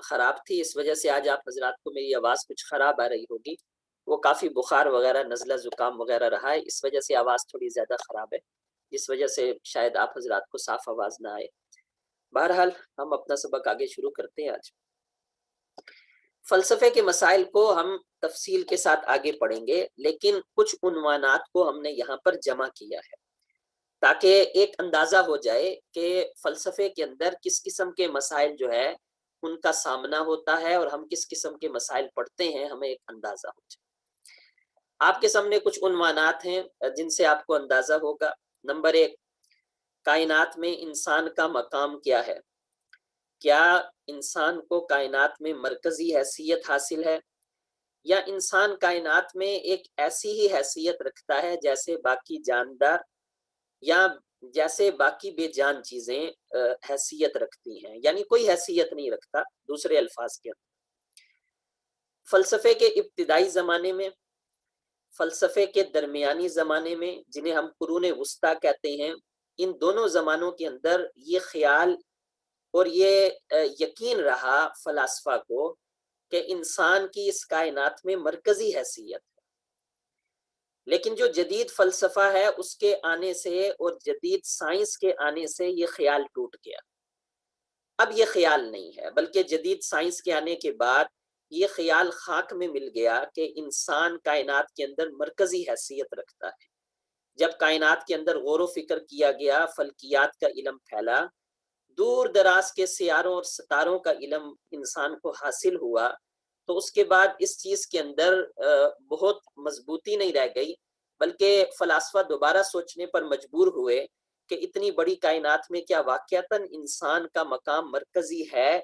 خراب تھی، اس وجہ سے آج آپ حضرات کو میری آواز کچھ خراب آ رہی ہوگی۔ وہ کافی بخار وغیرہ، نزلہ زکام وغیرہ رہا ہے، اس وجہ سے آواز تھوڑی زیادہ خراب ہے، جس وجہ سے شاید آپ حضرات کو صاف آواز نہ آئے۔ بہرحال ہم اپنا سبق آگے شروع کرتے ہیں۔ آج فلسفے کے مسائل کو ہم تفصیل کے ساتھ آگے پڑھیں گے، لیکن کچھ عنوانات کو ہم نے یہاں پر جمع کیا ہے تاکہ ایک اندازہ ہو جائے کہ فلسفے کے اندر کس قسم کے مسائل جو ہے ان کا سامنا ہوتا ہے، اور ہم کس قسم کے مسائل پڑھتے ہیں، ہمیں ایک اندازہ ہو جائے۔ آپ کے سامنے کچھ عنوانات ہیں جن سے آپ کو اندازہ ہوگا۔ نمبر 1، کائنات میں انسان کا مقام کیا ہے؟ کیا انسان کو کائنات میں مرکزی حیثیت حاصل ہے، یا انسان کائنات میں ایک ایسی ہی حیثیت رکھتا ہے جیسے باقی جاندار یا جیسے باقی بے جان چیزیں حیثیت رکھتی ہیں، یعنی کوئی حیثیت نہیں رکھتا؟ دوسرے الفاظ کے اندر فلسفے کے ابتدائی زمانے میں، فلسفے کے درمیانی زمانے میں، جنہیں ہم قرون وسطیٰ کہتے ہیں، ان دونوں زمانوں کے اندر یہ خیال اور یہ یقین رہا فلاسفہ کو کہ انسان کی اس کائنات میں مرکزی حیثیت ہے۔ لیکن جو جدید فلسفہ ہے اس کے آنے سے اور جدید سائنس کے آنے سے یہ خیال ٹوٹ گیا۔ اب یہ خیال نہیں ہے، بلکہ جدید سائنس کے آنے کے بعد یہ خیال خاک میں مل گیا کہ انسان کائنات کے اندر مرکزی حیثیت رکھتا ہے۔ جب کائنات کے اندر غور و فکر کیا گیا، فلکیات کا علم پھیلا، دور دراز کے سیاروں اور ستاروں کا علم انسان کو حاصل ہوا، تو اس کے بعد اس چیز کے اندر بہت مضبوطی نہیں رہ گئی، بلکہ فلاسفہ دوبارہ سوچنے پر مجبور ہوئے کہ اتنی بڑی کائنات میں کیا واقعتاً انسان کا مقام مرکزی ہے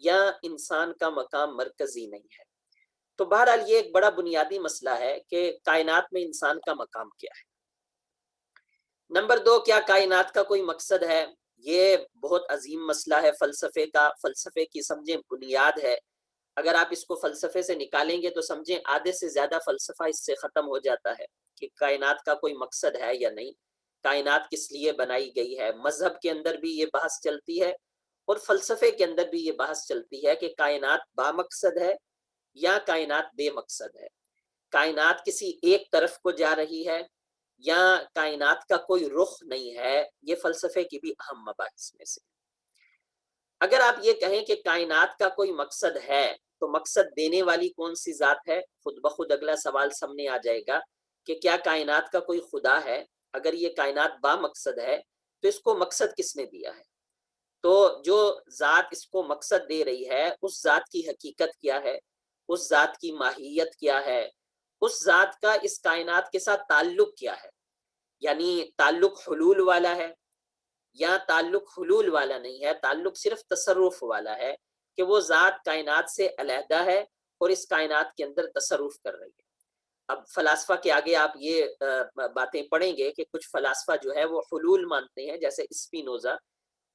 یا انسان کا مقام مرکزی نہیں ہے۔ تو بہرحال یہ ایک بڑا بنیادی مسئلہ ہے کہ کائنات میں انسان کا مقام کیا ہے۔ نمبر 2، کیا کائنات کا کوئی مقصد ہے؟ یہ بہت عظیم مسئلہ ہے فلسفے کا، فلسفے کی سمجھیں بنیاد ہے۔ اگر آپ اس کو فلسفے سے نکالیں گے تو سمجھیں آدھے سے زیادہ فلسفہ اس سے ختم ہو جاتا ہے کہ کائنات کا کوئی مقصد ہے یا نہیں، کائنات کس لیے بنائی گئی ہے۔ مذہب کے اندر بھی یہ بحث چلتی ہے اور فلسفے کے اندر بھی یہ بحث چلتی ہے کہ کائنات با مقصد ہے یا کائنات بے مقصد ہے، کائنات کسی ایک طرف کو جا رہی ہے یا کائنات کا کوئی رخ نہیں ہے۔ یہ فلسفے کی بھی اہم مباحث میں سے۔ اگر آپ یہ کہیں کہ کائنات کا کوئی مقصد ہے تو مقصد دینے والی کون سی ذات ہے؟ خود بخود اگلا سوال سامنے آ جائے گا کہ کیا کائنات کا کوئی خدا ہے؟ اگر یہ کائنات با مقصد ہے تو اس کو مقصد کس نے دیا ہے؟ تو جو ذات اس کو مقصد دے رہی ہے اس ذات کی حقیقت کیا ہے، اس ذات کی ماہیت کیا ہے، اس ذات کا اس کائنات کے ساتھ تعلق کیا ہے؟ یعنی تعلق حلول والا ہے یا تعلق حلول والا نہیں ہے، تعلق صرف تصرف والا ہے کہ وہ ذات کائنات سے علیحدہ ہے اور اس کائنات کے اندر تصرف کر رہی ہے۔ اب فلاسفہ کے آگے آپ یہ باتیں پڑھیں گے کہ کچھ فلاسفہ جو ہے وہ حلول مانتے ہیں، جیسے اسپینوزا،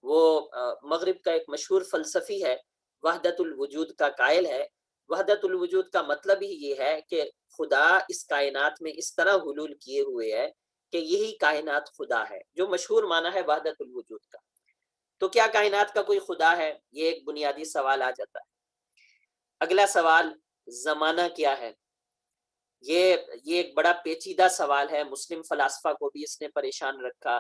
وہ مغرب کا ایک مشہور فلسفی ہے، وحدت الوجود کا قائل ہے۔ وحدت الوجود کا مطلب ہی یہ ہے کہ خدا اس کائنات میں اس طرح حلول کیے ہوئے ہے کہ یہی کائنات خدا ہے، جو مشہور معنی ہے وحدت الوجود کا۔ تو کیا کائنات کا کوئی خدا ہے؟ یہ ایک بنیادی سوال آ جاتا ہے۔ اگلا سوال، زمانہ کیا ہے؟ یہ ایک بڑا پیچیدہ سوال ہے، مسلم فلاسفہ کو بھی اس نے پریشان رکھا،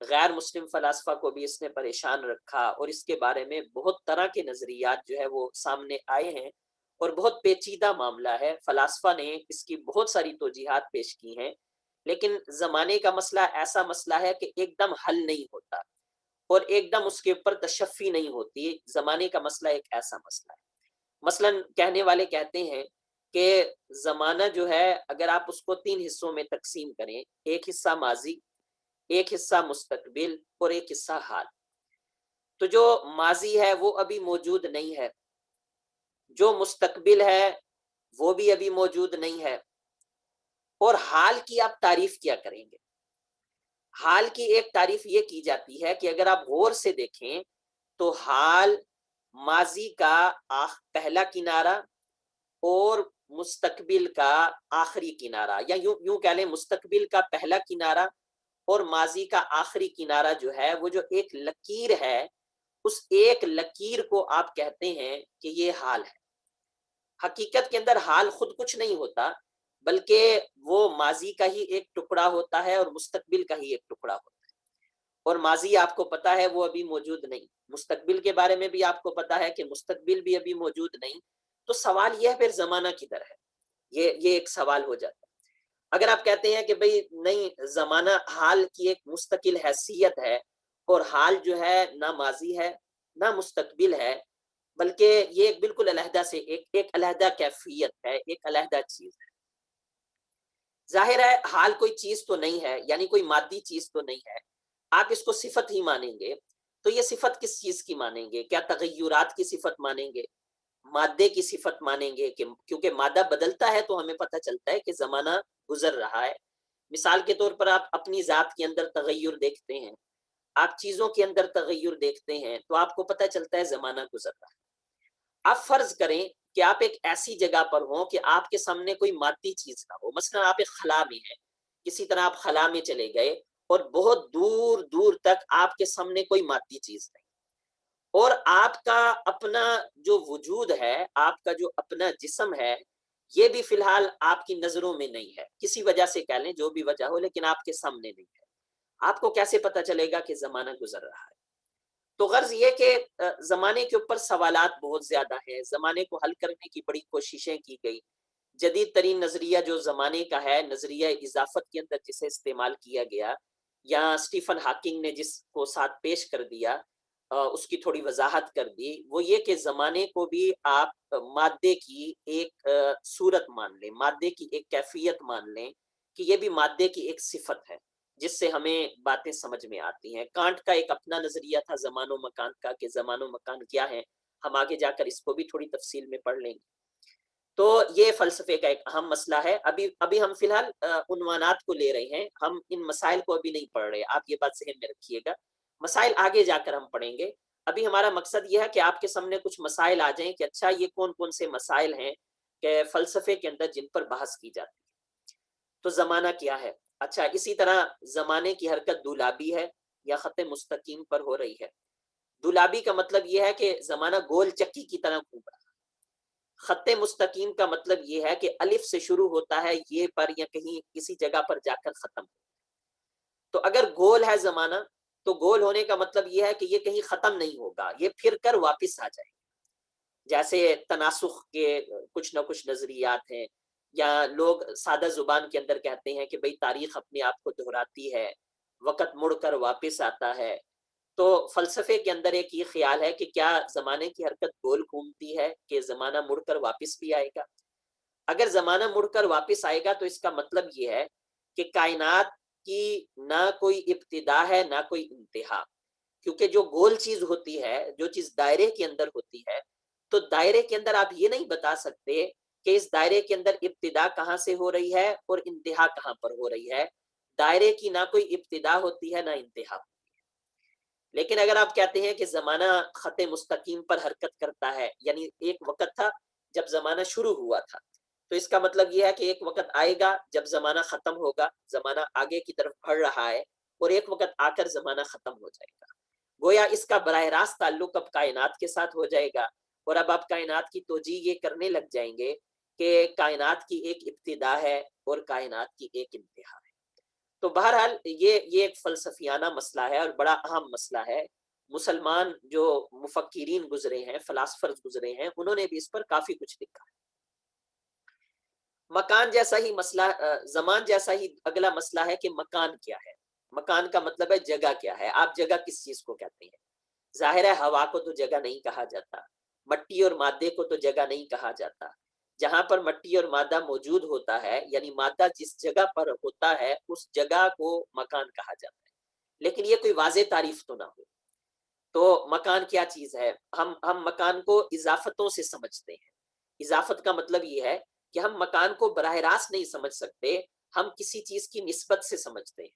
غیر مسلم فلاسفہ کو بھی اس نے پریشان رکھا، اور اس کے بارے میں بہت طرح کے نظریات جو ہے وہ سامنے آئے ہیں اور بہت پیچیدہ معاملہ ہے۔ فلاسفہ نے اس کی بہت ساری توجیحات پیش کی ہیں، لیکن زمانے کا مسئلہ ایسا مسئلہ ہے کہ ایک دم حل نہیں ہوتا اور ایک دم اس کے اوپر تشفی نہیں ہوتی۔ زمانے کا مسئلہ ایک ایسا مسئلہ ہے، مثلا کہنے والے کہتے ہیں کہ زمانہ جو ہے اگر آپ اس کو 3 حصوں میں تقسیم کریں، ایک حصہ ماضی، ایک حصہ مستقبل اور ایک حصہ حال، تو جو ماضی ہے وہ ابھی موجود نہیں ہے، جو مستقبل ہے وہ بھی ابھی موجود نہیں ہے، اور حال کی آپ تعریف کیا کریں گے؟ حال کی ایک تعریف یہ کی جاتی ہے کہ اگر آپ غور سے دیکھیں تو حال ماضی کا پہلا کنارہ اور مستقبل کا آخری کنارہ، یا یوں کہہ لیں مستقبل کا پہلا کنارہ اور ماضی کا آخری کنارہ جو ہے وہ جو ایک لکیر ہے اس ایک لکیر کو آپ کہتے ہیں کہ یہ حال ہے۔ حقیقت کے اندر حال خود کچھ نہیں ہوتا، بلکہ وہ ماضی کا ہی ایک ٹکڑا ہوتا ہے اور مستقبل کا ہی ایک ٹکڑا ہوتا ہے۔ اور ماضی آپ کو پتا ہے وہ ابھی موجود نہیں، مستقبل کے بارے میں بھی آپ کو پتا ہے کہ مستقبل بھی ابھی موجود نہیں۔ تو سوال یہ ہے پھر زمانہ کدھر ہے؟ یہ ایک سوال ہو جاتا ہے۔ اگر آپ کہتے ہیں کہ بھئی نہیں، زمانہ حال کی ایک مستقل حیثیت ہے، اور حال جو ہے نہ ماضی ہے نہ مستقبل ہے، بلکہ یہ ایک بالکل علیحدہ سے ایک علیحدہ کیفیت ہے، ایک علیحدہ چیز ہے۔ ظاہر ہے حال کوئی چیز تو نہیں ہے، یعنی کوئی مادی چیز تو نہیں ہے، آپ اس کو صفت ہی مانیں گے۔ تو یہ صفت کس چیز کی مانیں گے؟ کیا تغیرات کی صفت مانیں گے، مادے کی صفت مانیں گے؟ کہ کیونکہ مادہ بدلتا ہے تو ہمیں پتہ چلتا ہے کہ زمانہ گزر رہا ہے۔ مثال کے طور پر آپ اپنی ذات کے اندر تغیر دیکھتے ہیں، آپ چیزوں کے اندر تغیر دیکھتے ہیں، تو آپ کو پتہ چلتا ہے زمانہ گزر رہا ہے۔ آپ فرض کریں کہ آپ ایک ایسی جگہ پر ہوں کہ آپ کے سامنے کوئی مادی چیز نہ ہو، مثلا آپ ایک خلا میں ہیں، کسی طرح آپ خلا میں چلے گئے اور بہت دور دور تک آپ کے سامنے کوئی مادی چیز نہیں، اور آپ کا اپنا جو وجود ہے، آپ کا جو اپنا جسم ہے، یہ بھی فی الحال آپ کی نظروں میں نہیں ہے، کسی وجہ سے کہہ لیں، جو بھی وجہ ہو، لیکن آپ کے سامنے نہیں ہے۔ آپ کو کیسے پتہ چلے گا کہ زمانہ گزر رہا ہے؟ تو غرض یہ کہ زمانے کے اوپر سوالات بہت زیادہ ہیں، زمانے کو حل کرنے کی بڑی کوششیں کی گئی۔ جدید ترین نظریہ جو زمانے کا ہے، نظریہ اضافت کے اندر جسے استعمال کیا گیا، یا اسٹیفن ہاکنگ نے جس کو ساتھ پیش کر دیا، اس کی تھوڑی وضاحت کر دی، وہ یہ کہ زمانے کو بھی آپ مادے کی ایک صورت مان لیں، مادے کی ایک کیفیت مان لیں، کہ یہ بھی مادے کی ایک صفت ہے جس سے ہمیں باتیں سمجھ میں آتی ہیں۔ کانٹ کا ایک اپنا نظریہ تھا زمان و مکان کا، کہ زمان و مکان کیا ہے، ہم آگے جا کر اس کو بھی تھوڑی تفصیل میں پڑھ لیں گے۔ تو یہ فلسفے کا ایک اہم مسئلہ ہے۔ ابھی ہم فی الحال عنوانات کو لے رہے ہیں، ہم ان مسائل کو ابھی نہیں پڑھ رہے، آپ یہ بات ذہن میں رکھیے گا، مسائل آگے جا کر ہم پڑھیں گے۔ ابھی ہمارا مقصد یہ ہے کہ آپ کے سامنے کچھ مسائل آ جائیں کہ اچھا یہ کون کون سے مسائل ہیں کہ فلسفے کے اندر جن پر بحث کی جاتی ہے۔ تو زمانہ کیا ہے؟ اچھا، اسی طرح زمانے کی حرکت دولابی ہے یا خط مستقیم پر ہو رہی ہے؟ دولابی کا مطلب یہ ہے کہ زمانہ گول چکی کی طرح گھوم رہا ہے۔ خط مستقیم کا مطلب یہ ہے کہ الف سے شروع ہوتا ہے، یہ پر یا کہیں کسی جگہ پر جا کر ختم۔ تو اگر گول ہے زمانہ، تو گول ہونے کا مطلب یہ ہے کہ یہ کہیں ختم نہیں ہوگا، یہ پھر کر واپس آ جائے گا۔ جیسے تناسخ کے کچھ نہ کچھ نظریات ہیں، یا لوگ سادہ زبان کے اندر کہتے ہیں کہ بھئی تاریخ اپنے آپ کو دہراتی ہے، وقت مڑ کر واپس آتا ہے۔ تو فلسفے کے اندر ایک یہ خیال ہے کہ کیا زمانے کی حرکت گول گھومتی ہے کہ زمانہ مڑ کر واپس بھی آئے گا؟ اگر زمانہ مڑ کر واپس آئے گا تو اس کا مطلب یہ ہے کہ کائنات کی نہ کوئی ابتدا ہے نہ کوئی انتہا، کیونکہ جو گول چیز ہوتی ہے، جو چیز دائرے کے اندر ہوتی ہے، تو دائرے کے اندر آپ یہ نہیں بتا سکتے کہ اس دائرے کے اندر ابتدا کہاں سے ہو رہی ہے اور انتہا کہاں پر ہو رہی ہے۔ دائرے کی نہ کوئی ابتدا ہوتی ہے نہ انتہا۔ لیکن اگر آپ کہتے ہیں کہ زمانہ خط مستقیم پر حرکت کرتا ہے، یعنی ایک وقت تھا جب زمانہ شروع ہوا تھا، تو اس کا مطلب یہ ہے کہ ایک وقت آئے گا جب زمانہ ختم ہوگا، زمانہ آگے کی طرف بڑھ رہا ہے، اور ایک وقت آ کر زمانہ ختم ہو جائے گا۔ گویا اس کا براہ راست تعلق اب کائنات کے ساتھ ہو جائے گا، اور اب آپ کائنات کی توجیہ یہ کرنے لگ جائیں گے کہ کائنات کی ایک ابتدا ہے اور کائنات کی ایک انتہا ہے۔ تو بہرحال یہ ایک فلسفیانہ مسئلہ ہے اور بڑا اہم مسئلہ ہے۔ مسلمان جو مفکرین گزرے ہیں، فلاسفرز گزرے ہیں، انہوں نے بھی اس پر کافی کچھ لکھا ہے۔ مکان جیسا ہی مسئلہ، زمان جیسا ہی اگلا مسئلہ ہے کہ مکان کیا ہے۔ مکان کا مطلب ہے جگہ کیا ہے، آپ جگہ کس چیز کو کہتے ہیں؟ ظاہر ہے ہوا کو تو جگہ نہیں کہا جاتا، مٹی اور مادے کو تو جگہ نہیں کہا جاتا۔ جہاں پر مٹی اور مادہ موجود ہوتا ہے، یعنی مادہ جس جگہ پر ہوتا ہے، اس جگہ کو مکان کہا جاتا ہے، لیکن یہ کوئی واضح تعریف تو نہ ہو۔ تو مکان کیا چیز ہے؟ ہم مکان کو اضافتوں سے سمجھتے ہیں۔ اضافت کا مطلب یہ ہے کہ ہم مکان کو براہ راست نہیں سمجھ سکتے، ہم کسی چیز کی نسبت سے سمجھتے ہیں۔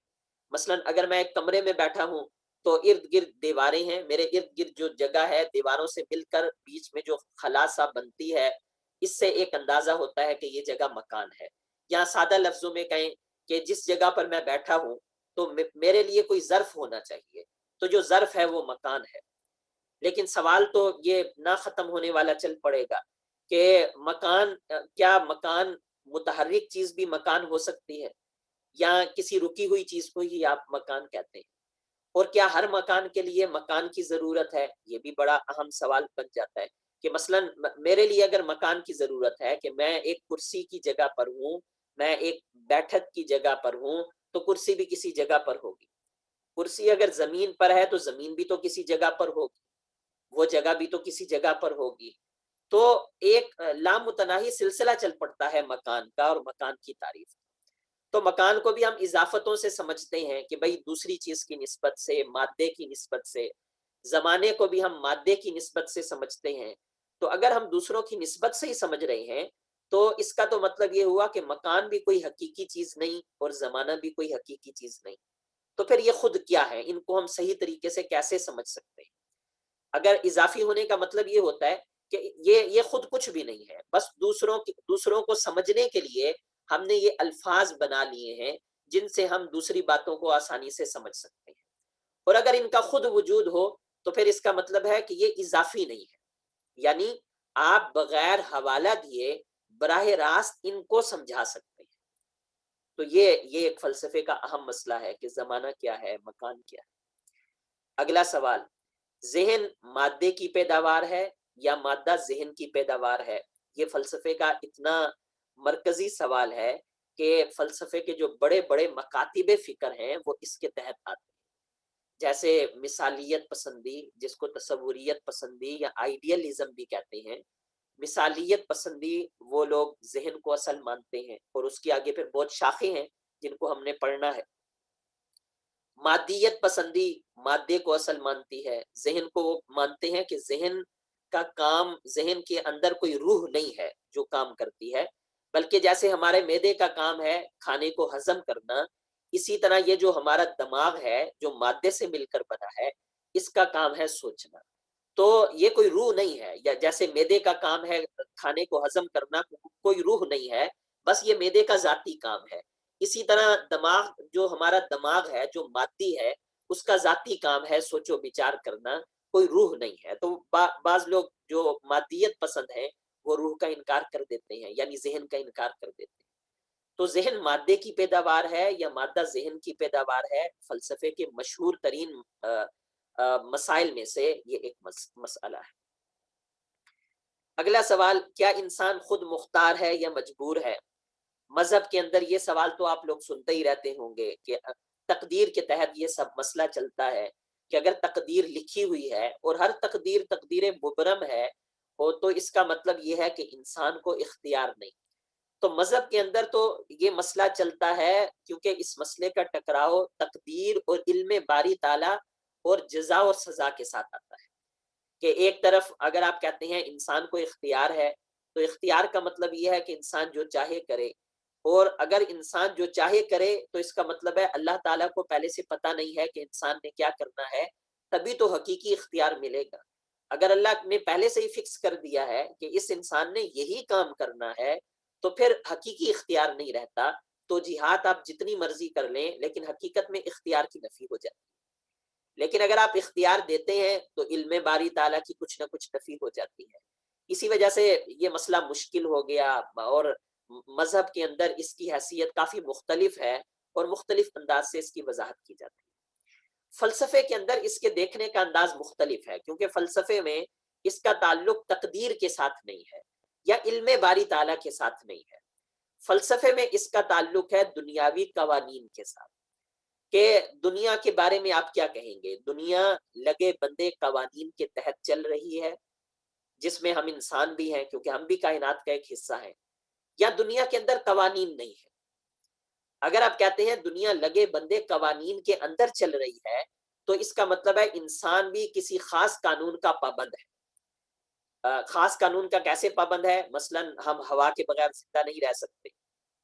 مثلا اگر میں ایک کمرے میں بیٹھا ہوں تو ارد گرد دیواریں ہیں، میرے ارد گرد جو جگہ ہے، دیواروں سے مل کر بیچ میں جو خلا سا بنتی ہے، اس سے ایک اندازہ ہوتا ہے کہ یہ جگہ مکان ہے۔ یا سادہ لفظوں میں کہیں کہ جس جگہ پر میں بیٹھا ہوں تو میرے لیے کوئی ظرف ہونا چاہیے، تو جو ظرف ہے وہ مکان ہے۔ لیکن سوال تو یہ نہ ختم ہونے والا چل پڑے گا کہ مکان کیا مکان متحرک چیز بھی مکان ہو سکتی ہے، یا کسی رکی ہوئی چیز کو ہی آپ مکان کہتے ہیں؟ اور کیا ہر مکان کے لیے مکان کی ضرورت ہے؟ یہ بھی بڑا اہم سوال بن جاتا ہے کہ مثلا میرے لیے اگر مکان کی ضرورت ہے کہ میں ایک کرسی کی جگہ پر ہوں، میں ایک بیٹھک کی جگہ پر ہوں، تو کرسی بھی کسی جگہ پر ہوگی۔ کرسی اگر زمین پر ہے تو زمین بھی تو کسی جگہ پر ہوگی، وہ جگہ بھی تو کسی جگہ پر ہوگی۔ تو ایک لامتناہی سلسلہ چل پڑتا ہے مکان کا اور مکان کی تعریف۔ تو مکان کو بھی ہم اضافتوں سے سمجھتے ہیں کہ بھئی دوسری چیز کی نسبت سے، مادے کی نسبت سے، زمانے کو بھی ہم مادے کی نسبت سے سمجھتے ہیں۔ تو اگر ہم دوسروں کی نسبت سے ہی سمجھ رہے ہیں تو اس کا تو مطلب یہ ہوا کہ مکان بھی کوئی حقیقی چیز نہیں اور زمانہ بھی کوئی حقیقی چیز نہیں۔ تو پھر یہ خود کیا ہے؟ ان کو ہم صحیح طریقے سے کیسے سمجھ سکتے ہیں؟ اگر اضافی ہونے کا مطلب یہ ہوتا ہے کہ یہ خود کچھ بھی نہیں ہے، بس دوسروں کو سمجھنے کے لیے ہم نے یہ الفاظ بنا لیے ہیں جن سے ہم دوسری باتوں کو آسانی سے سمجھ سکتے ہیں۔ اور اگر ان کا خود وجود ہو تو پھر اس کا مطلب ہے کہ یہ اضافی نہیں ہے، یعنی آپ بغیر حوالہ دیے براہ راست ان کو سمجھا سکتے ہیں۔ تو یہ ایک فلسفے کا اہم مسئلہ ہے کہ زمانہ کیا ہے، مکان کیا ہے۔ اگلا سوال، ذہن مادے کی پیداوار ہے یا مادہ ذہن کی پیداوار ہے؟ یہ فلسفے کا اتنا مرکزی سوال ہے کہ فلسفے کے جو بڑے بڑے مکاتب فکر ہیں وہ اس کے تحت آتے ہیں، جیسے مثالیت پسندی، جس کو تصوریت پسندی یا آئیڈیلزم بھی کہتے ہیں۔ مثالیت پسندی وہ لوگ ذہن کو اصل مانتے ہیں اور اس کی آگے پھر بہت شاخیں ہیں جن کو ہم نے پڑھنا ہے۔ مادیت پسندی مادے کو اصل مانتی ہے، ذہن کو وہ مانتے ہیں کہ ذہن کا کام، ذہن کے اندر کوئی روح نہیں ہے جو کام کرتی ہے، بلکہ جیسے ہمارے معدے کا کام ہے کھانے کو ہضم کرنا، اسی طرح یہ جو ہمارا دماغ ہے جو مادے سے مل کر بنا ہے، اس کا کام ہے سوچنا۔ تو یہ کوئی روح نہیں ہے، یا جیسے معدے کا کام ہے کھانے کو ہضم کرنا، کوئی روح نہیں ہے، بس یہ معدے کا ذاتی کام ہے۔ اسی طرح دماغ، جو ہمارا دماغ ہے جو مادی ہے، اس کا ذاتی کام ہے سوچ و بچار کرنا، کوئی روح نہیں ہے۔ تو بعض لوگ جو مادیت پسند ہیں وہ روح کا انکار کر دیتے ہیں، یعنی ذہن کا انکار کر دیتے ہیں۔ تو ذہن مادے کی پیداوار ہے یا مادہ ذہن کی پیداوار ہے؟ فلسفے کے مشہور ترین مسائل میں سے یہ ایک مسئلہ ہے۔ اگلا سوال، کیا انسان خود مختار ہے یا مجبور ہے؟ مذہب کے اندر یہ سوال تو آپ لوگ سنتے ہی رہتے ہوں گے کہ تقدیر کے تحت یہ سب مسئلہ چلتا ہے کہ اگر تقدیر لکھی ہوئی ہے اور ہر تقدیر تقدیر مبرم ہے، تو اس کا مطلب یہ ہے کہ انسان کو اختیار نہیں۔ تو مذہب کے اندر تو یہ مسئلہ چلتا ہے کیونکہ اس مسئلے کا ٹکراؤ تقدیر اور علم باری تعالیٰ اور جزا اور سزا کے ساتھ آتا ہے کہ ایک طرف اگر آپ کہتے ہیں انسان کو اختیار ہے تو اختیار کا مطلب یہ ہے کہ انسان جو چاہے کرے، اور اگر انسان جو چاہے کرے تو اس کا مطلب ہے اللہ تعالیٰ کو پہلے سے پتہ نہیں ہے کہ انسان نے کیا کرنا ہے، تبھی تو حقیقی اختیار ملے گا۔ اگر اللہ نے پہلے سے ہی فکس کر دیا ہے کہ اس انسان نے یہی کام کرنا ہے تو پھر حقیقی اختیار نہیں رہتا۔ تو جہاد آپ جتنی مرضی کر لیں لیکن حقیقت میں اختیار کی نفی ہو جاتی ہے۔ لیکن اگر آپ اختیار دیتے ہیں تو علم باری تعالیٰ کی کچھ نہ کچھ نفی ہو جاتی ہے۔ اسی وجہ سے یہ مسئلہ مشکل ہو گیا، اور مذہب کے اندر اس کی حیثیت کافی مختلف ہے اور مختلف انداز سے اس کی وضاحت کی جاتی ہے۔ فلسفے کے اندر اس کے دیکھنے کا انداز مختلف ہے، کیونکہ فلسفے میں اس کا تعلق تقدیر کے ساتھ نہیں ہے یا علم باری تعالیٰ کے ساتھ نہیں ہے۔ فلسفے میں اس کا تعلق ہے دنیاوی قوانین کے ساتھ، کہ دنیا کے بارے میں آپ کیا کہیں گے؟ دنیا لگے بندے قوانین کے تحت چل رہی ہے، جس میں ہم انسان بھی ہیں کیونکہ ہم بھی کائنات کا ایک حصہ ہیں، یا دنیا کے اندر قوانین نہیں ہے؟ اگر آپ کہتے ہیں دنیا لگے بندے قوانین کے اندر چل رہی ہے تو اس کا مطلب ہے انسان بھی کسی خاص قانون کا پابند ہے۔ خاص قانون کا کیسے پابند ہے؟ مثلا ہم ہوا کے بغیر زندہ نہیں رہ سکتے،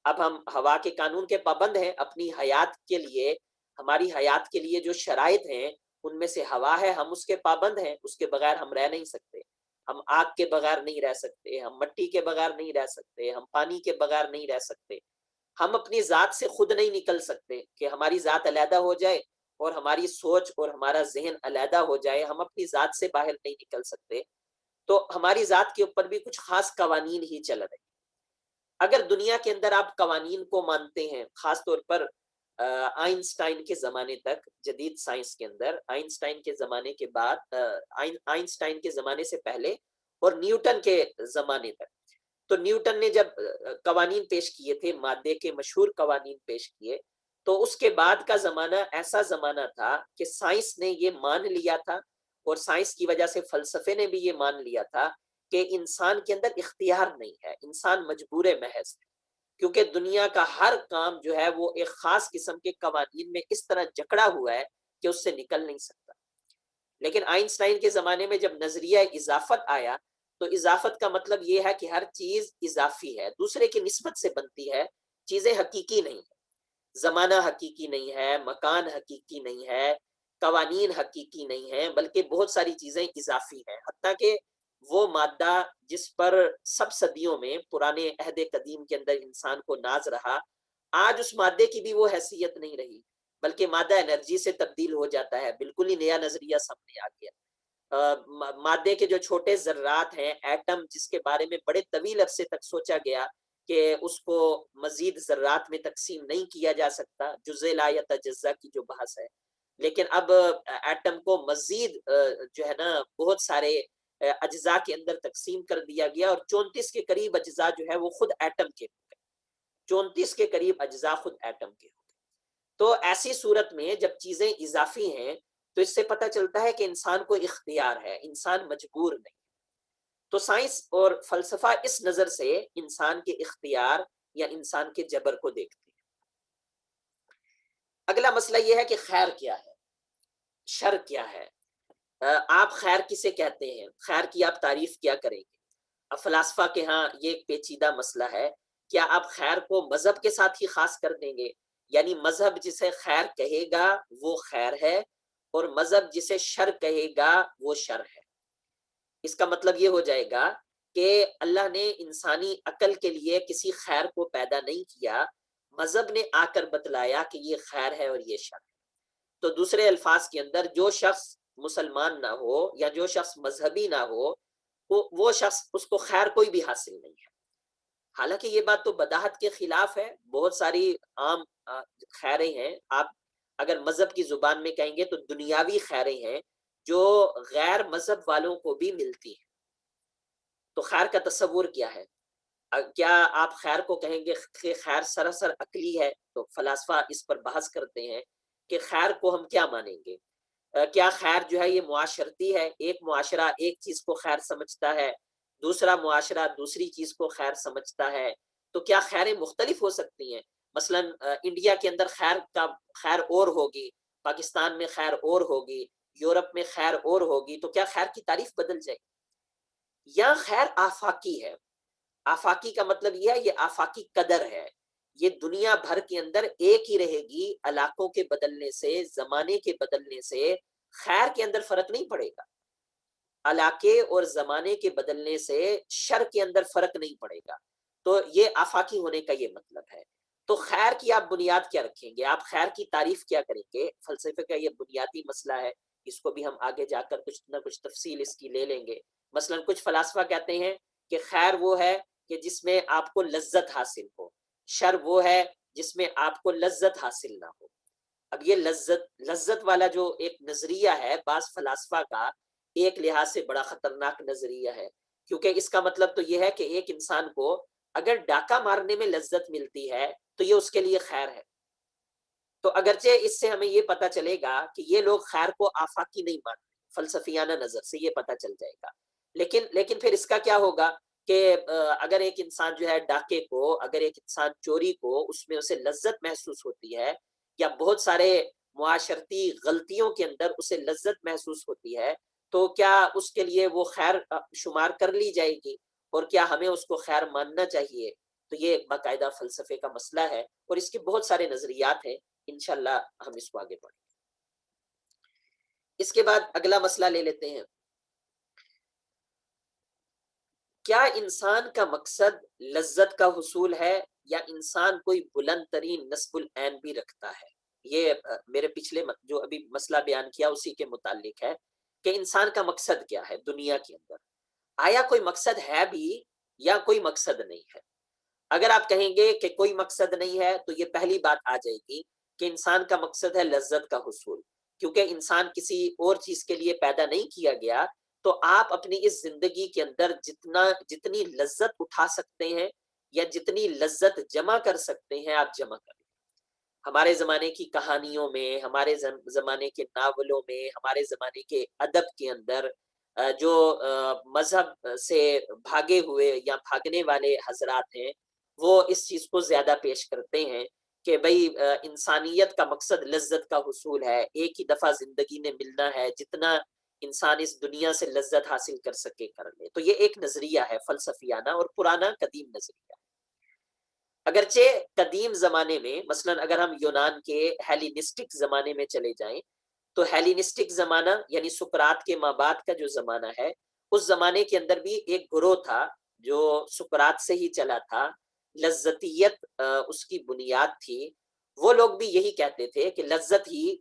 اب ہم ہوا کے قانون کے پابند ہیں اپنی حیات کے لیے، ہماری حیات کے لیے جو شرائط ہیں ان میں سے ہوا ہے، ہم اس کے پابند ہیں، اس کے بغیر ہم رہ نہیں سکتے۔ ہم آگ کے بغیر نہیں رہ سکتے، ہم مٹی کے بغیر نہیں رہ سکتے، ہم پانی کے بغیر نہیں رہ سکتے، ہم اپنی ذات سے خود نہیں نکل سکتے کہ ہماری ذات علیحدہ ہو جائے اور ہماری سوچ اور ہمارا ذہن علیحدہ ہو جائے، ہم اپنی ذات سے باہر نہیں نکل سکتے، تو ہماری ذات کے اوپر بھی کچھ خاص قوانین ہی چل رہے ہیں۔ اگر دنیا کے اندر آپ قوانین کو مانتے ہیں، خاص طور پر آئنسٹائن کے زمانے تک، جدید سائنس کے اندر آئنسٹائن کے زمانے کے بعد، آئنسٹائن کے زمانے سے پہلے اور نیوٹن کے زمانے تک، تو نیوٹن نے جب قوانین پیش کیے تھے، مادے کے مشہور قوانین پیش کیے، تو اس کے بعد کا زمانہ ایسا زمانہ تھا کہ سائنس نے یہ مان لیا تھا، اور سائنس کی وجہ سے فلسفے نے بھی یہ مان لیا تھا کہ انسان کے اندر اختیار نہیں ہے، انسان مجبور محض ہے، کیونکہ دنیا کا ہر کام جو ہے وہ ایک خاص قسم کے قوانین میں اس طرح جکڑا ہوا ہے کہ اس سے نکل نہیں سکتا۔ لیکن آئنسٹائن کے زمانے میں جب نظریہ اضافت آیا، تو اضافت کا مطلب یہ ہے کہ ہر چیز اضافی ہے، دوسرے کی نسبت سے بنتی ہے، چیزیں حقیقی نہیں ہے، زمانہ حقیقی نہیں ہے، مکان حقیقی نہیں ہے، قوانین حقیقی نہیں ہیں، بلکہ بہت ساری چیزیں اضافی ہیں، حتیٰ کہ وہ مادہ جس پر سب صدیوں میں پرانے عہد قدیم کے اندر انسان کو ناز رہا، آج اس مادے کی بھی وہ حیثیت نہیں رہی، بلکہ مادہ انرجی سے تبدیل ہو جاتا ہے، بالکل ہی نیا نظریہ سامنے آ گیا۔ مادے کے جو چھوٹے ذرات ہیں، ایٹم، جس کے بارے میں بڑے طویل عرصے تک سوچا گیا کہ اس کو مزید ذرات میں تقسیم نہیں کیا جا سکتا، جزء لا یتجزا کی جو بحث ہے، لیکن اب ایٹم کو مزید جو ہے نا بہت سارے اجزاء کے اندر تقسیم کر دیا گیا، اور 34 کے قریب اجزاء جو ہے وہ خود ایٹم کے ہو گئے، 34 کے قریب اجزاء خود ایٹم کے ہو گئے۔ تو ایسی صورت میں جب چیزیں اضافی ہیں، تو اس سے پتہ چلتا ہے کہ انسان کو اختیار ہے، انسان مجبور نہیں۔ تو سائنس اور فلسفہ اس نظر سے انسان کے اختیار یا انسان کے جبر کو دیکھتے ہیں۔ اگلا مسئلہ یہ ہے کہ خیر کیا ہے، شر کیا ہے، آپ خیر کسے کہتے ہیں، خیر کی آپ تعریف کیا کریں گے؟ اب فلاسفہ کے ہاں یہ ایک پیچیدہ مسئلہ ہے، کیا آپ خیر کو مذہب کے ساتھ ہی خاص کر دیں گے؟ یعنی مذہب جسے خیر کہے گا وہ خیر ہے، اور مذہب جسے شر کہے گا وہ شر ہے۔ اس کا مطلب یہ ہو جائے گا کہ اللہ نے انسانی عقل کے لیے کسی خیر کو پیدا نہیں کیا، مذہب نے آ کر بتلایا کہ یہ خیر ہے اور یہ شر ہے۔ تو دوسرے الفاظ کے اندر جو شخص مسلمان نہ ہو یا جو شخص مذہبی نہ ہو، وہ شخص، اس کو خیر کوئی بھی حاصل نہیں ہے۔ حالانکہ یہ بات تو بداہت کے خلاف ہے، بہت ساری عام خیریں ہیں، آپ اگر مذہب کی زبان میں کہیں گے تو دنیاوی خیریں ہیں جو غیر مذہب والوں کو بھی ملتی ہیں۔ تو خیر کا تصور کیا ہے؟ کیا آپ خیر کو کہیں گے کہ خیر سراسر عقلی ہے؟ تو فلاسفہ اس پر بحث کرتے ہیں کہ خیر کو ہم کیا مانیں گے؟ کیا خیر جو ہے یہ معاشرتی ہے، ایک معاشرہ ایک چیز کو خیر سمجھتا ہے، دوسرا معاشرہ دوسری چیز کو خیر سمجھتا ہے، تو کیا خیریں مختلف ہو سکتی ہیں؟ مثلا انڈیا کے اندر خیر اور ہوگی، پاکستان میں خیر اور ہوگی، یورپ میں خیر اور ہوگی، تو کیا خیر کی تعریف بدل جائے گی؟ یا خیر آفاقی ہے؟ آفاقی کا مطلب یہ ہے، یہ آفاقی قدر ہے، یہ دنیا بھر کے اندر ایک ہی رہے گی، علاقوں کے بدلنے سے، زمانے کے بدلنے سے خیر کے اندر فرق نہیں پڑے گا، علاقے اور زمانے کے بدلنے سے شر کے اندر فرق نہیں پڑے گا۔ تو یہ آفاقی ہونے کا یہ مطلب ہے۔ تو خیر کی آپ بنیاد کیا رکھیں گے، آپ خیر کی تعریف کیا کریں گے؟ فلسفے کا یہ بنیادی مسئلہ ہے، اس کو بھی ہم آگے جا کر کچھ نہ کچھ تفصیل اس کی لے لیں گے۔ مثلا کچھ فلاسفہ کہتے ہیں کہ خیر وہ ہے کہ جس میں آپ کو لذت حاصل ہو، شر وہ ہے جس میں آپ کو لذت حاصل نہ ہو۔ اب یہ لذت والا جو ایک نظریہ ہے، بعض فلاسفہ کا ایک لحاظ سے بڑا خطرناک نظریہ ہے، کیونکہ اس کا مطلب تو یہ ہے کہ ایک انسان کو اگر ڈاکہ مارنے میں لذت ملتی ہے تو یہ اس کے لیے خیر ہے۔ تو اگرچہ اس سے ہمیں یہ پتا چلے گا کہ یہ لوگ خیر کو آفاقی نہیں مانتے، فلسفیانہ نظر سے یہ پتا چل جائے گا، لیکن پھر اس کا کیا ہوگا کہ اگر ایک انسان جو ہے ڈاکے کو، اگر ایک انسان چوری کو، اس میں اسے لذت محسوس ہوتی ہے، یا بہت سارے معاشرتی غلطیوں کے اندر اسے لذت محسوس ہوتی ہے، تو کیا اس کے لیے وہ خیر شمار کر لی جائے گی، اور کیا ہمیں اس کو خیر ماننا چاہیے؟ تو یہ باقاعدہ فلسفے کا مسئلہ ہے، اور اس کے بہت سارے نظریات ہیں، انشاءاللہ ہم اس کو آگے پڑھیں۔ اس کے بعد اگلا مسئلہ لے لیتے ہیں، کیا انسان کا مقصد لذت کا حصول ہے، یا انسان کوئی بلند ترین نصب العین بھی رکھتا ہے؟ یہ میرے پچھلے جو ابھی مسئلہ بیان کیا اسی کے متعلق ہے کہ انسان کا مقصد کیا ہے دنیا کے اندر، آیا کوئی مقصد ہے بھی یا کوئی مقصد نہیں ہے؟ اگر آپ کہیں گے کہ کوئی مقصد نہیں ہے تو یہ پہلی بات آ جائے گی کہ انسان کا مقصد ہے لذت کا حصول، کیونکہ انسان کسی اور چیز کے لیے پیدا نہیں کیا گیا، تو آپ اپنی اس زندگی کے اندر جتنی لذت اٹھا سکتے ہیں یا جتنی لذت جمع کر سکتے ہیں آپ جمع کریں۔ ہمارے زمانے کی کہانیوں میں، ہمارے زمانے کے ناولوں میں، ہمارے زمانے کے ادب کے اندر جو مذہب سے بھاگے ہوئے یا بھاگنے والے حضرات ہیں، وہ اس چیز کو زیادہ پیش کرتے ہیں کہ بھئی انسانیت کا مقصد لذت کا حصول ہے، ایک ہی دفعہ زندگی میں ملنا ہے، جتنا انسان اس دنیا سے لذت حاصل کر سکے کر لے۔ تو یہ ایک نظریہ ہے فلسفیانہ اور پرانا قدیم نظریہ۔ اگرچہ قدیم زمانے میں مثلا اگر ہم یونان کے ہیلینسٹک زمانے میں چلے جائیں تو ہیلینسٹک زمانہ یعنی سقراط کے مابعد کا جو زمانہ ہے، اس زمانے کے اندر بھی ایک گروہ تھا جو سقراط سے ہی چلا تھا، لذتیت اس کی بنیاد تھی۔ وہ لوگ بھی یہی کہتے تھے کہ لذت ہی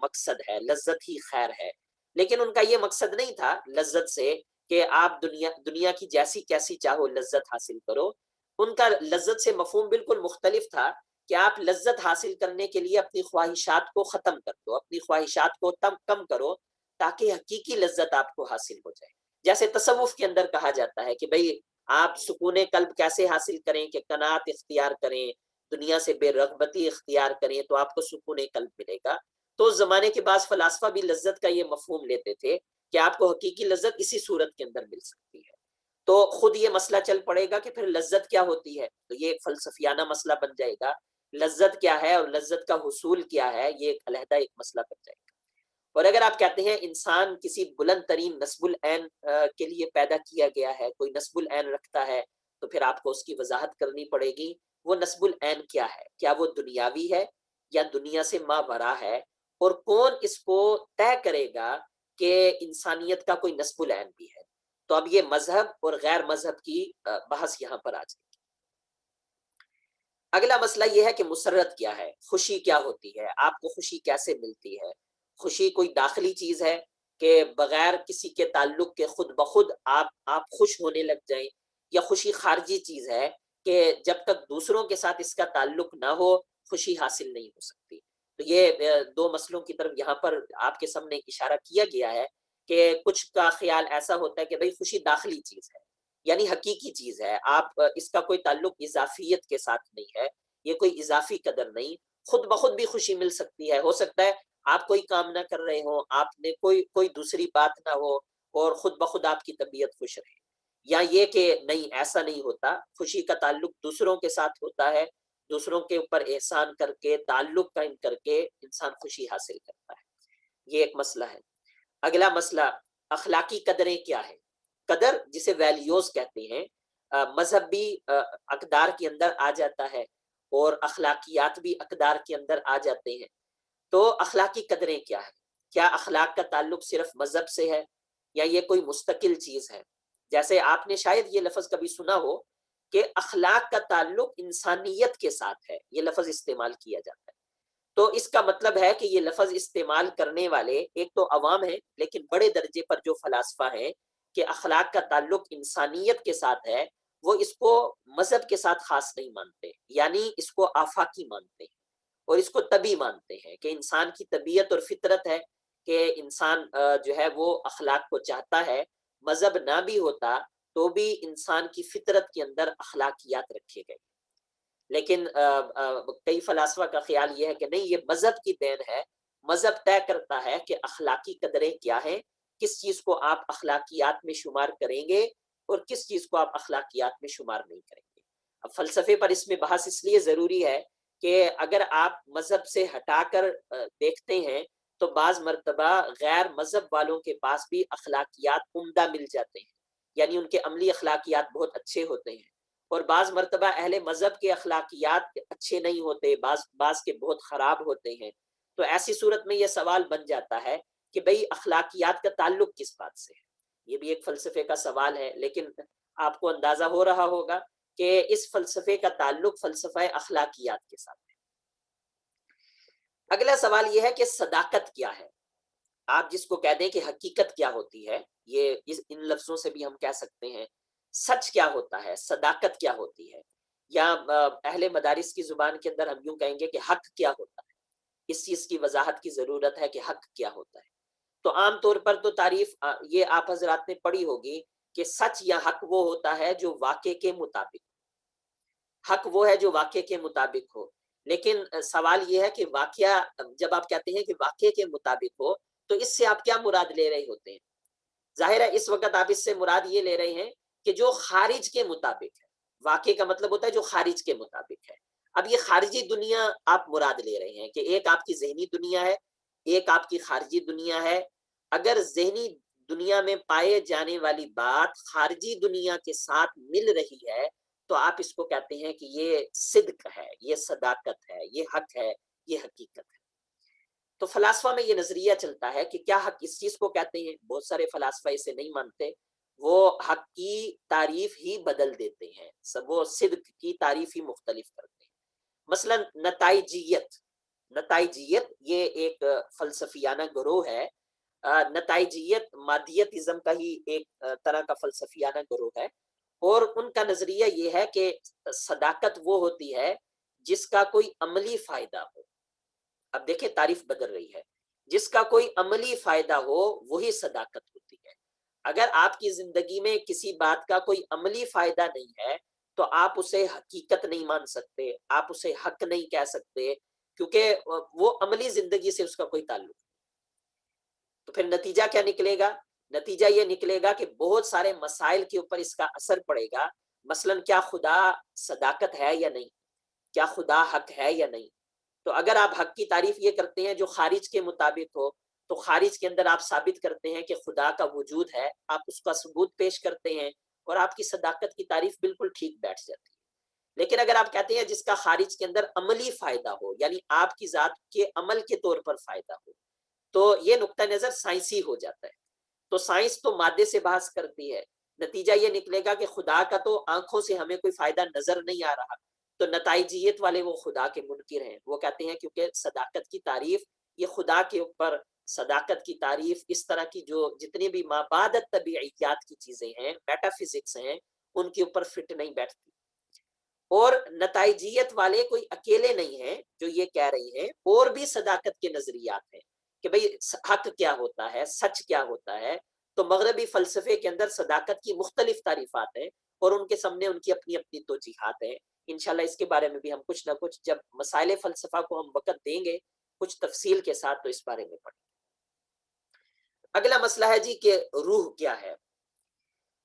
مقصد ہے، لذت ہی خیر ہے، لیکن ان کا یہ مقصد نہیں تھا لذت سے کہ آپ دنیا کی جیسی کیسی چاہو لذت حاصل کرو۔ ان کا لذت سے مفہوم بالکل مختلف تھا کہ آپ لذت حاصل کرنے کے لیے اپنی خواہشات کو ختم کر دو، اپنی خواہشات کو کم کرو تاکہ حقیقی لذت آپ کو حاصل ہو جائے۔ جیسے تصوف کے اندر کہا جاتا ہے کہ بھئی آپ سکون قلب کیسے حاصل کریں کہ قناعت اختیار کریں، دنیا سے بے رغبتی اختیار کریں تو آپ کو سکون قلب ملے گا۔ تو اس زمانے کے بعض فلاسفہ بھی لذت کا یہ مفہوم لیتے تھے کہ آپ کو حقیقی لذت اسی صورت کے اندر مل سکتی ہے۔ تو خود یہ مسئلہ چل پڑے گا کہ پھر لذت کیا ہوتی ہے، تو یہ ایک فلسفیانہ مسئلہ بن جائے گا، لذت کیا ہے اور لذت کا حصول کیا ہے، یہ ایک علیحدہ ایک مسئلہ بن جائے گا۔ اور اگر آپ کہتے ہیں انسان کسی بلند ترین نصب العین کے لیے پیدا کیا گیا ہے، کوئی نصب العین رکھتا ہے، تو پھر آپ کو اس کی وضاحت کرنی پڑے گی، وہ نصب العین کیا ہے، کیا وہ دنیاوی ہے یا دنیا سے ماوراء ہے، اور کون اس کو طے کرے گا کہ انسانیت کا کوئی نصب العین بھی ہے۔ تو اب یہ مذہب اور غیر مذہب کی بحث یہاں پر آ جائے گی۔ اگلا مسئلہ یہ ہے کہ مسرت کیا ہے، خوشی کیا ہوتی ہے، آپ کو خوشی کیسے ملتی ہے؟ خوشی کوئی داخلی چیز ہے کہ بغیر کسی کے تعلق کے خود بخود آپ خوش ہونے لگ جائیں، یا خوشی خارجی چیز ہے کہ جب تک دوسروں کے ساتھ اس کا تعلق نہ ہو خوشی حاصل نہیں ہو سکتی؟ تو یہ دو مسئلوں کی طرف یہاں پر آپ کے سامنے اشارہ کیا گیا ہے کہ کچھ کا خیال ایسا ہوتا ہے کہ بھئی خوشی داخلی چیز ہے، یعنی حقیقی چیز ہے، آپ اس کا کوئی تعلق اضافیت کے ساتھ نہیں ہے، یہ کوئی اضافی قدر نہیں، خود بخود بھی خوشی مل سکتی ہے۔ ہو سکتا ہے آپ کوئی کام نہ کر رہے ہوں، آپ نے کوئی دوسری بات نہ ہو اور خود بخود آپ کی طبیعت خوش رہے، یا یہ کہ نہیں ایسا نہیں ہوتا، خوشی کا تعلق دوسروں کے ساتھ ہوتا ہے، دوسروں کے اوپر احسان کر کے تعلق قائم کر کے انسان خوشی حاصل کرتا ہے۔ یہ ایک مسئلہ ہے۔ اگلا مسئلہ اخلاقی قدریں کیا ہے؟ قدر جسے ویلیوز کہتے ہیں، مذہبی اقدار کے اندر آ جاتا ہے اور اخلاقیات بھی اقدار کے اندر آ جاتے ہیں۔ تو اخلاقی قدریں کیا ہے؟ کیا اخلاق کا تعلق صرف مذہب سے ہے یا یہ کوئی مستقل چیز ہے؟ جیسے آپ نے شاید یہ لفظ کبھی سنا ہو کہ اخلاق کا تعلق انسانیت کے ساتھ ہے، یہ لفظ استعمال کیا جاتا ہے۔ تو اس کا مطلب ہے کہ یہ لفظ استعمال کرنے والے ایک تو عوام ہیں، لیکن بڑے درجے پر جو فلاسفہ ہیں کہ اخلاق کا تعلق انسانیت کے ساتھ ہے، وہ اس کو مذہب کے ساتھ خاص نہیں مانتے، یعنی اس کو آفاقی مانتے ہیں اور اس کو طبی مانتے ہیں کہ انسان کی طبیعت اور فطرت ہے کہ انسان جو ہے وہ اخلاق کو چاہتا ہے، مذہب نہ بھی ہوتا تو بھی انسان کی فطرت کے اندر اخلاقیات رکھے گئے۔ لیکن کئی فلاسفہ کا خیال یہ ہے کہ نہیں، یہ مذہب کی دین ہے، مذہب طے کرتا ہے کہ اخلاقی قدریں کیا ہیں، کس چیز کو آپ اخلاقیات میں شمار کریں گے اور کس چیز کو آپ اخلاقیات میں شمار نہیں کریں گے۔ اب فلسفے پر اس میں بحث اس لیے ضروری ہے کہ اگر آپ مذہب سے ہٹا کر دیکھتے ہیں تو بعض مرتبہ غیر مذہب والوں کے پاس بھی اخلاقیات عمدہ مل جاتے ہیں، یعنی ان کے عملی اخلاقیات بہت اچھے ہوتے ہیں، اور بعض مرتبہ اہل مذہب کے اخلاقیات اچھے نہیں ہوتے، بعض کے بہت خراب ہوتے ہیں۔ تو ایسی صورت میں یہ سوال بن جاتا ہے کہ بھئی اخلاقیات کا تعلق کس بات سے ہے؟ یہ بھی ایک فلسفے کا سوال ہے، لیکن آپ کو اندازہ ہو رہا ہوگا کہ اس فلسفے کا تعلق فلسفہ اخلاقیات کے ساتھ ہے۔ اگلا سوال یہ ہے کہ صداقت کیا ہے؟ آپ جس کو کہہ دیں کہ حقیقت کیا ہوتی ہے، یہ ان لفظوں سے بھی ہم کہہ سکتے ہیں سچ کیا ہوتا ہے، صداقت کیا ہوتی ہے، یا اہل مدارس کی زبان کے اندر ہم یوں کہیں گے کہ حق کیا ہوتا ہے۔ اس چیز کی وضاحت کی ضرورت ہے کہ حق کیا ہوتا ہے۔ تو عام طور پر تو تعریف یہ آپ حضرات نے پڑھی ہوگی کہ سچ یا حق وہ ہوتا ہے جو واقع کے مطابق، حق وہ ہے جو واقع کے مطابق ہو۔ لیکن سوال یہ ہے کہ واقعہ، جب آپ کہتے ہیں کہ واقع کے مطابق ہو تو اس سے آپ کیا مراد لے رہے ہوتے ہیں؟ ظاہر ہے اس وقت آپ اس سے مراد یہ لے رہے ہیں کہ جو خارج کے مطابق ہے۔ واقع کا مطلب ہوتا ہے جو خارج کے مطابق ہے۔ اب یہ خارجی دنیا آپ مراد لے رہے ہیں کہ ایک آپ کی ذہنی دنیا ہے، ایک آپ کی خارجی دنیا ہے۔ اگر ذہنی دنیا میں پائے جانے والی بات خارجی دنیا کے ساتھ مل رہی ہے تو آپ اس کو کہتے ہیں کہ یہ صدق ہے، یہ صداقت ہے، یہ حق ہے، یہ حقیقت ہے۔ تو فلاسفہ میں یہ نظریہ چلتا ہے کہ کیا حق اس چیز کو کہتے ہیں؟ بہت سارے فلاسفہ اسے نہیں مانتے، وہ حق کی تعریف ہی بدل دیتے ہیں، وہ صدق کی تعریف ہی مختلف کرتے ہیں۔ مثلا نتائجیت، نتائجیت یہ ایک فلسفیانہ گروہ ہے۔ نتائجیت مادیتزم کا ہی ایک طرح کا فلسفیانہ گروہ ہے، اور ان کا نظریہ یہ ہے کہ صداقت وہ ہوتی ہے جس کا کوئی عملی فائدہ ہو۔ اب دیکھیں تعریف بدل رہی ہے، جس کا کوئی عملی فائدہ ہو وہی صداقت ہوتی ہے۔ اگر آپ کی زندگی میں کسی بات کا کوئی عملی فائدہ نہیں ہے تو آپ اسے حقیقت نہیں مان سکتے، آپ اسے حق نہیں کہہ سکتے، کیونکہ وہ عملی زندگی سے اس کا کوئی تعلق نہیں۔ تو پھر نتیجہ کیا نکلے گا؟ نتیجہ یہ نکلے گا کہ بہت سارے مسائل کے اوپر اس کا اثر پڑے گا۔ مثلا کیا خدا صداقت ہے یا نہیں، کیا خدا حق ہے یا نہیں؟ تو اگر آپ حق کی تعریف یہ کرتے ہیں جو خارج کے مطابق ہو تو خارج کے اندر آپ ثابت کرتے ہیں کہ خدا کا وجود ہے، آپ اس کا ثبوت پیش کرتے ہیں اور آپ کی صداقت کی تعریف بالکل ٹھیک بیٹھ جاتی ہے۔ لیکن اگر آپ کہتے ہیں جس کا خارج کے اندر عملی فائدہ ہو، یعنی آپ کی ذات کے عمل کے طور پر فائدہ ہو، تو یہ نقطہ نظر سائنسی ہو جاتا ہے۔ تو سائنس تو مادے سے بحث کرتی ہے، نتیجہ یہ نکلے گا کہ خدا کا تو آنکھوں سے ہمیں کوئی فائدہ نظر نہیں آ رہا، تو نتائجیت والے وہ خدا کے منکر ہیں۔ وہ کہتے ہیں کیونکہ صداقت کی تعریف یہ خدا کے اوپر، صداقت کی تعریف اس طرح کی جو جتنی بھی مابعد طبیعیات کی چیزیں ہیں، میٹا فزکس ہیں، ان کے اوپر فٹ نہیں بیٹھتی۔ اور نتائجیت والے کوئی اکیلے نہیں ہیں جو یہ کہہ رہی ہیں، اور بھی صداقت کے نظریات ہیں کہ بھئی حق کیا ہوتا ہے، سچ کیا ہوتا ہے۔ تو مغربی فلسفے کے اندر صداقت کی مختلف تعریفات ہیں اور ان کے سامنے ان کی اپنی اپنی توجیحات ہیں۔ انشاءاللہ اس کے بارے میں بھی ہم کچھ نہ کچھ جب مسائل فلسفہ کو ہم وقت دیں گے کچھ تفصیل کے ساتھ تو اس بارے میں پڑھیں گے۔ اگلا مسئلہ ہے جی کہ روح کیا ہے؟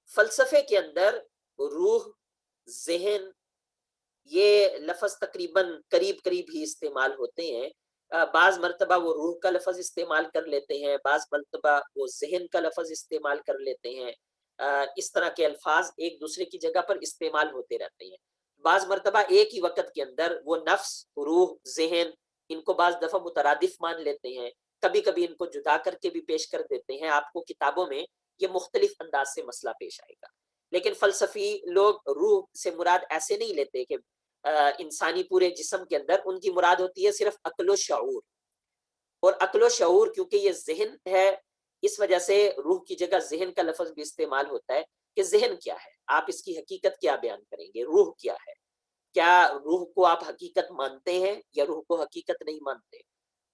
فلسفے کے اندر روح، ذہن، یہ لفظ تقریباً قریب قریب ہی استعمال ہوتے ہیں۔ بعض مرتبہ وہ روح کا لفظ استعمال کر لیتے ہیں، بعض مرتبہ وہ ذہن کا لفظ استعمال کر لیتے ہیں۔ اس طرح کے الفاظ ایک دوسرے کی جگہ پر استعمال ہوتے رہتے ہیں۔ بعض مرتبہ ایک ہی وقت کے اندر وہ نفس، روح، ذہن، ان کو بعض دفعہ مترادف مان لیتے ہیں، کبھی کبھی ان کو جدا کر کے بھی پیش کر دیتے ہیں۔ آپ کو کتابوں میں یہ مختلف انداز سے مسئلہ پیش آئے گا، لیکن فلسفی لوگ روح سے مراد ایسے نہیں لیتے کہ انسانی پورے جسم کے اندر، ان کی مراد ہوتی ہے صرف عقل و شعور۔ اور عقل و شعور کیونکہ یہ ذہن ہے، اس وجہ سے روح کی جگہ ذہن کا لفظ بھی استعمال ہوتا ہے کہ ذہن کیا ہے، آپ اس کی حقیقت کیا بیان کریں گے، روح کیا ہے؟ کیا روح کو آپ حقیقت مانتے ہیں یا روح کو حقیقت نہیں مانتے؟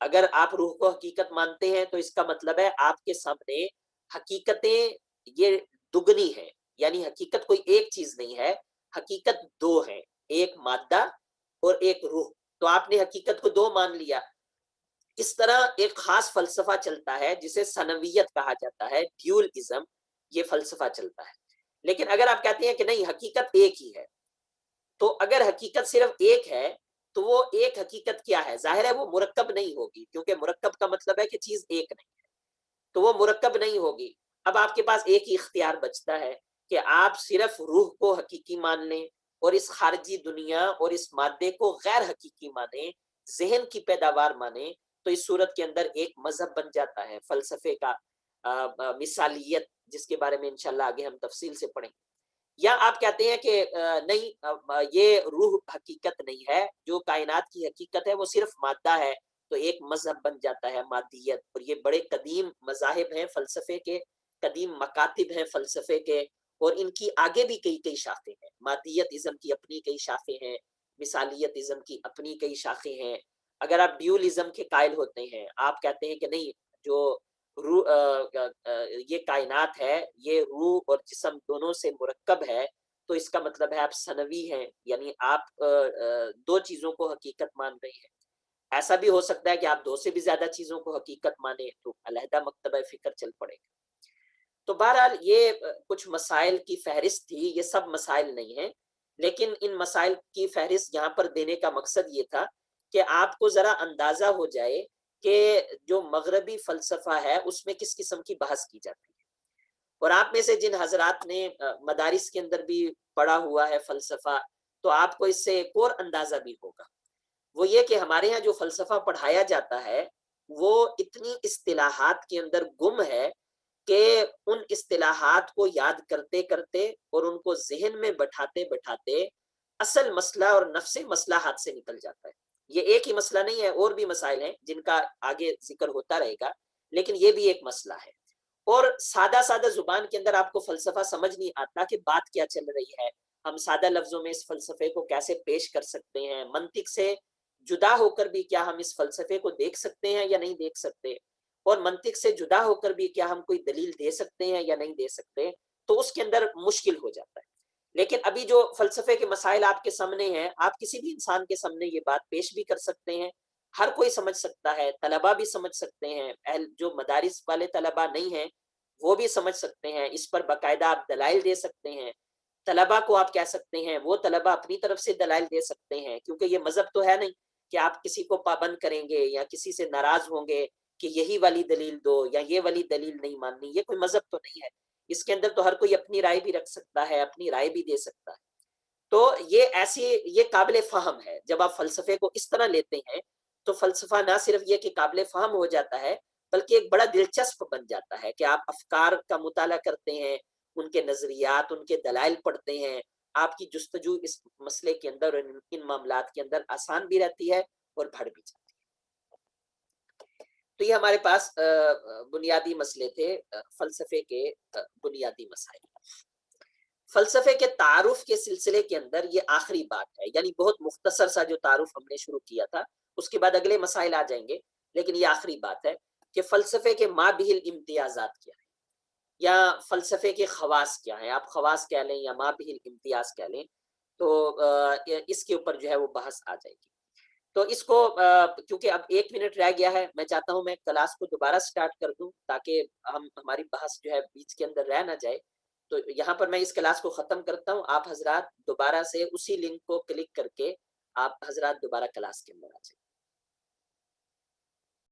اگر آپ روح کو حقیقت مانتے ہیں تو اس کا مطلب ہے آپ کے سامنے حقیقتیں یہ دگنی ہیں، یعنی حقیقت کوئی ایک چیز نہیں ہے، حقیقت دو ہیں، ایک مادہ اور ایک روح۔ تو آپ نے حقیقت کو دو مان لیا۔ اس طرح ایک خاص فلسفہ چلتا ہے جسے ثنویت کہا جاتا ہے، ڈیولزم، یہ فلسفہ چلتا ہے۔ لیکن اگر آپ کہتے ہیں کہ نہیں حقیقت ایک ہی ہے، تو اگر حقیقت صرف ایک ہے تو وہ ایک حقیقت کیا ہے؟ ظاہر ہے وہ مرکب نہیں ہوگی، کیونکہ مرکب کا مطلب ہے کہ چیز ایک نہیں ہے، تو وہ مرکب نہیں ہوگی۔ اب آپ کے پاس ایک ہی اختیار بچتا ہے کہ آپ صرف روح کو حقیقی مان لیں اور اس خارجی دنیا اور اس مادے کو غیر حقیقی مانیں، ذہن کی پیداوار مانیں۔ تو اس صورت کے اندر ایک مذہب بن جاتا ہے فلسفے کا، مثالیت، جس کے بارے میں انشاءاللہ آگے ہم تفصیل سے پڑھیں گے۔ یا آپ کہتے ہیں کہ نہیں، یہ روح حقیقت نہیں ہے، جو کائنات کی حقیقت ہے وہ صرف مادہ ہے، تو ایک مذہب بن جاتا ہے مادیت، اور یہ بڑے قدیم مذاہب ہیں فلسفے کے، قدیم مکاتب ہیں فلسفے کے، اور ان کی آگے بھی کئی کئی شاخیں ہیں، مادیت ازم کی اپنی کئی شاخیں ہیں، مثالیت ازم کی اپنی کئی شاخیں ہیں۔ اگر آپ ڈیولزم کے قائل ہوتے ہیں، آپ کہتے ہیں کہ نہیں، جو روح یہ کائنات ہے یہ روح اور جسم دونوں سے مرکب ہے، تو اس کا مطلب ہے آپ ثنوی ہیں، یعنی آپ دو چیزوں کو حقیقت مان رہے ہیں۔ ایسا بھی ہو سکتا ہے کہ آپ دو سے بھی زیادہ چیزوں کو حقیقت مانیں، تو علیحدہ مکتبہ فکر چل پڑے گا۔ تو بہرحال یہ کچھ مسائل کی فہرست تھی، یہ سب مسائل نہیں ہیں، لیکن ان مسائل کی فہرست یہاں پر دینے کا مقصد یہ تھا کہ آپ کو ذرا اندازہ ہو جائے کہ جو مغربی فلسفہ ہے اس میں کس قسم کی بحث کی جاتی ہے۔ اور آپ میں سے جن حضرات نے مدارس کے اندر بھی پڑھا ہوا ہے فلسفہ، تو آپ کو اس سے ایک اور اندازہ بھی ہوگا، وہ یہ کہ ہمارے ہاں جو فلسفہ پڑھایا جاتا ہے وہ اتنی اصطلاحات کے اندر گم ہے کہ ان اصطلاحات کو یاد کرتے کرتے اور ان کو ذہن میں بٹھاتے بٹھاتے اصل مسئلہ اور نفس مسئلہ ہاتھ سے نکل جاتا ہے۔ یہ ایک ہی مسئلہ نہیں ہے، اور بھی مسائل ہیں جن کا آگے ذکر ہوتا رہے گا، لیکن یہ بھی ایک مسئلہ ہے۔ اور سادہ سادہ زبان کے اندر آپ کو فلسفہ سمجھ نہیں آتا کہ بات کیا چل رہی ہے، ہم سادہ لفظوں میں اس فلسفے کو کیسے پیش کر سکتے ہیں، منطق سے جدا ہو کر بھی کیا ہم اس فلسفے کو دیکھ سکتے ہیں یا نہیں دیکھ سکتے، اور منطق سے جدا ہو کر بھی کیا ہم کوئی دلیل دے سکتے ہیں یا نہیں دے سکتے، تو اس کے اندر مشکل ہو جاتا ہے۔ لیکن ابھی جو فلسفے کے مسائل آپ کے سامنے ہیں، آپ کسی بھی انسان کے سامنے یہ بات پیش بھی کر سکتے ہیں، ہر کوئی سمجھ سکتا ہے، طلباء بھی سمجھ سکتے ہیں، جو مدارس والے طلباء نہیں ہیں وہ بھی سمجھ سکتے ہیں، اس پر باقاعدہ آپ دلائل دے سکتے ہیں، طلباء کو آپ کہہ سکتے ہیں، وہ طلباء اپنی طرف سے دلائل دے سکتے ہیں، کیونکہ یہ مذہب تو ہے نہیں کہ آپ کسی کو پابند کریں گے یا کسی سے ناراض ہوں گے کہ یہی والی دلیل دو یا یہ والی دلیل نہیں ماننی، یہ کوئی مذہب تو نہیں ہے۔ اس کے اندر تو ہر کوئی اپنی رائے بھی رکھ سکتا ہے، اپنی رائے بھی دے سکتا ہے۔ تو یہ قابل فہم ہے، جب آپ فلسفے کو اس طرح لیتے ہیں تو فلسفہ نہ صرف یہ کہ قابل فہم ہو جاتا ہے، بلکہ ایک بڑا دلچسپ بن جاتا ہے کہ آپ افکار کا مطالعہ کرتے ہیں، ان کے نظریات، ان کے دلائل پڑھتے ہیں، آپ کی جستجو اس مسئلے کے اندر اور ان معاملات کے اندر آسان بھی رہتی ہے اور بڑھ بھی جاتی ہے۔ تو یہ ہمارے پاس بنیادی مسئلے تھے، فلسفے کے بنیادی مسائل۔ فلسفے کے تعارف کے سلسلے کے اندر یہ آخری بات ہے، یعنی بہت مختصر سا جو تعارف ہم نے شروع کیا تھا، اس کے بعد اگلے مسائل آ جائیں گے، لیکن یہ آخری بات ہے کہ فلسفے کے مابہل امتیازات کیا ہیں، یا فلسفے کے خواص کیا ہیں، آپ خواص کہہ لیں یا مابہل امتیاز کہہ لیں، تو اس کے اوپر جو ہے وہ بحث آ جائے گی۔ تو اس کو کیونکہ اب 1 منٹ رہ گیا ہے، میں چاہتا ہوں میں کلاس کو دوبارہ سٹارٹ کر دوں تاکہ ہماری بحث جو ہے بیچ کے اندر رہ نہ جائے۔ تو یہاں پر میں اس کلاس کو ختم کرتا ہوں، آپ حضرات دوبارہ سے اسی لنک کو کلک کر کے آپ حضرات دوبارہ کلاس کے اندر آ جائیں۔